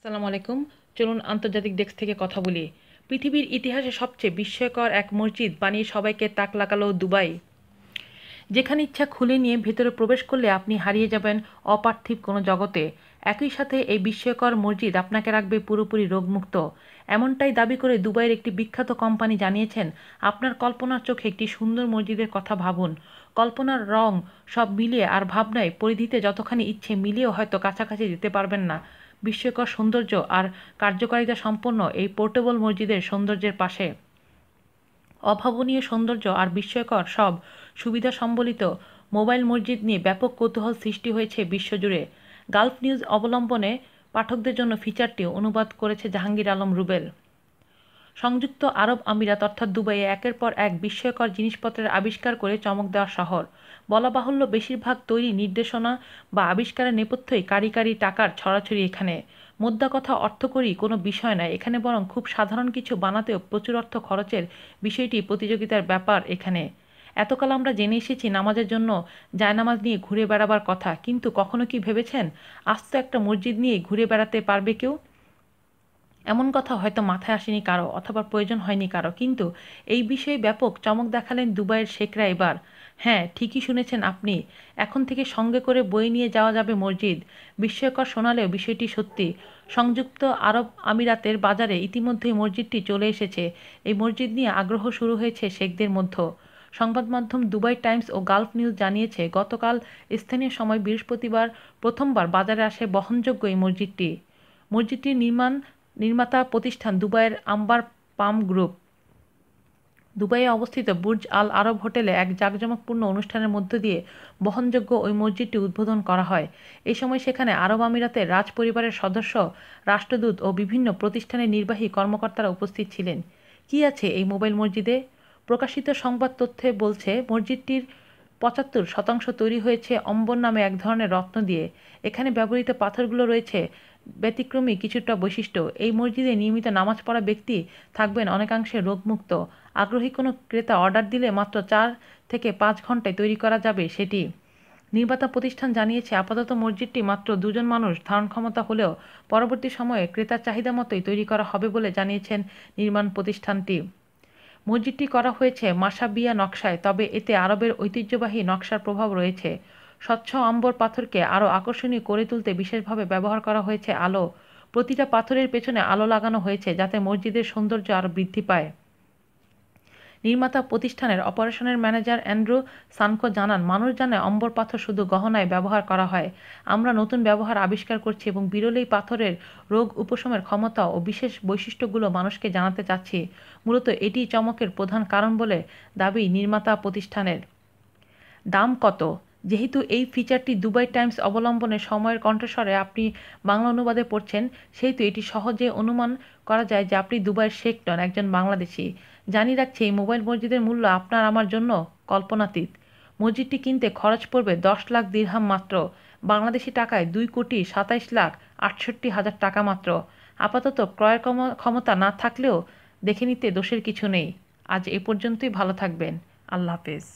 আসসালামু আলাইকুম। চলুন আন্তর্জাতিক ডেস্ক থেকে কথা বলি। পৃথিবীর ইতিহাসে সবচেয়ে বিস্ময়কর এক মসজিদ বানিয়ে সবাইকে তাক লাগালো দুবাই। যেখানে ইচ্ছা খুলে নিয়ে ভেতরে প্রবেশ করলে আপনি হারিয়ে যাবেন অপার্থিব কোনো জগতে। একই সাথে এই বিস্ময়কর মসজিদ আপনাকে রাখবে পুরোপুরি রোগমুক্ত। এমনটাই দাবি করে দুবাইয়ের একটি বিখ্যাত কোম্পানি জানিয়েছেন, আপনার কল্পনার চোখে একটি সুন্দর মসজিদের কথা ভাবুন। কল্পনার রং সব মিলিয়ে আর ভাবনায় পরিধিতে যতখানি ইচ্ছে মিলিয়েও হয়তো কাছাকাছি যেতে পারবেন না বিস্ময়কর সৌন্দর্য আর কার্যকারিতা সম্পন্ন এই পোর্টেবল মসজিদের সৌন্দর্যের পাশে। অভাবনীয় সৌন্দর্য আর বিস্ময়কর সব সুবিধা সম্বলিত মোবাইল মসজিদ নিয়ে ব্যাপক কৌতূহল সৃষ্টি হয়েছে বিশ্বজুড়ে। গালফ নিউজ অবলম্বনে পাঠকদের জন্য ফিচারটি অনুবাদ করেছে জাহাঙ্গীর আলম রুবেল। সংযুক্ত আরব আমিরাত অর্থাৎ দুবাইয়ে একের পর এক বিস্ময়কর জিনিসপত্রের আবিষ্কার করে চমক দেওয়া শহর। বলা বাহুল্য, বেশিরভাগ তৈরি নির্দেশনা বা আবিষ্কারের নেপথ্যই কারি টাকার ছড়াছড়ি এখানে। মোদ্দা কথা, অর্থকরী কোনো বিষয় নয় এখানে, বরং খুব সাধারণ কিছু বানাতেও প্রচুর অর্থ খরচের বিষয়টি প্রতিযোগিতার ব্যাপার এখানে। এতকাল আমরা জেনে এসেছি নামাজের জন্য জায়নামাজ নিয়ে ঘুরে বেড়াবার কথা, কিন্তু কখনো কি ভেবেছেন আস্ত একটা মসজিদ নিয়ে ঘুরে বেড়াতে পারবে কেউ? এমন কথা হয়তো মাথায় আসেনি কারো, অথবা প্রয়োজন হয়নি কারো, কিন্তু এই বিষয়ে ব্যাপক চমক দেখালেন দুবাইয়ের শেখরা এবার। হ্যাঁ, ঠিকই শুনেছেন আপনি, এখন থেকে সঙ্গে করে বয়ে নিয়ে যাওয়া যাবে মসজিদ। বিস্ময়কর শোনালেও বিষয়টি সত্যি। সংযুক্ত আরব আমিরাতের বাজারে ইতিমধ্যেই মসজিদটি চলে এসেছে। এই মসজিদ নিয়ে আগ্রহ শুরু হয়েছে শেখদের মধ্যে। সংবাদ মাধ্যম দুবাই টাইমস ও গালফ নিউজ জানিয়েছে, গতকাল স্থানীয় সময় বৃহস্পতিবার প্রথমবার বাজারে আসে বহনযোগ্য এই মসজিদটি। মসজিদটির নির্মাতা প্রতিষ্ঠান দুবাইয়ের আম্বার পাম গ্রুপ। দুবাইয়ে অবস্থিত বুর্জ আল আরব হোটেলে এক জাঁকজমকপূর্ণ অনুষ্ঠানের মধ্য দিয়ে বহনযোগ্য ওই মসজিদটি উদ্বোধন করা হয়। এই সময় সেখানে আরব আমিরাতের রাজ পরিবারের সদস্য, রাষ্ট্রদূত ও বিভিন্ন প্রতিষ্ঠানের নির্বাহী কর্মকর্তারা উপস্থিত ছিলেন। কি আছে এই মোবাইল মসজিদে? প্রকাশিত সংবাদ তথ্যে বলছে, মসজিদটির ৭৫% তৈরি হয়েছে অম্বর নামে এক ধরনের রত্ন দিয়ে। এখানে ব্যবহৃত পাথরগুলো রয়েছে ব্যতিক্রমী কিছুটা বৈশিষ্ট্য। এই মসজিদে নিয়মিত নামাজ পড়া ব্যক্তি থাকবেন অনেকাংশে রোগমুক্ত। আগ্রহী কোনো ক্রেতা অর্ডার দিলে মাত্র ৪ থেকে ৫ ঘন্টায় তৈরি করা যাবে সেটি। নির্মাতা প্রতিষ্ঠান জানিয়েছে, আপাতত মসজিদটি মাত্র ২ জন মানুষ ধারণ ক্ষমতা হলেও পরবর্তী সময়ে ক্রেতার চাহিদা মতোই তৈরি করা হবে বলে জানিয়েছেন নির্মাণ প্রতিষ্ঠানটি। মসজিদটি করা হয়েছে মাসাবিয়া নকশায়, তবে এতে আরবের ঐতিহ্যবাহী নকশার প্রভাব রয়েছে। স্বচ্ছ আম্বর পাথরকে আরও আকর্ষণীয় করে তুলতে বিশেষভাবে ব্যবহার করা হয়েছে আলো। প্রতিটা পাথরের পেছনে আলো লাগানো হয়েছে যাতে মসজিদের সৌন্দর্য আরও বৃদ্ধি পায়। নির্মাতা প্রতিষ্ঠানের অপারেশনের ম্যানেজার অ্যান্ড্রু সানকো জানান, মানুষ জানে অম্বর পাথর শুধু গহনায় ব্যবহার করা হয়। আমরা নতুন ব্যবহার আবিষ্কার করছি এবং বিরল এই পাথরের রোগ উপশমের ক্ষমতা ও বিশেষ বৈশিষ্ট্যগুলো মানুষকে জানাতে চাচ্ছি। মূলত এটিই চমকের প্রধান কারণ বলে দাবি নির্মাতা প্রতিষ্ঠানের। দাম কত? যেহেতু এই ফিচারটি দুবাই টাইমস অবলম্বনে সময়ের কণ্ঠস্বরে আপনি বাংলা অনুবাদে পড়ছেন, সেহেতু এটি সহজে অনুমান করা যায় যে আপনি দুবাইয়ের শেখ নন, একজন বাংলাদেশি। জানিয়ে রাখছি, এই মোবাইল মসজিদের মূল্য আপনার আমার জন্য কল্পনাতীত। মসজিদটি কিনতে খরচ পড়বে ১০ লাখ দিরহাম মাত্র, বাংলাদেশি টাকায় ২,২৭,৬৮,০০০ টাকা মাত্র। আপাতত ক্রয়ের ক্ষমতা না থাকলেও দেখে নিতে দোষের কিছু নেই। আজ এ পর্যন্তই, ভালো থাকবেন। আল্লাহ হাফেজ।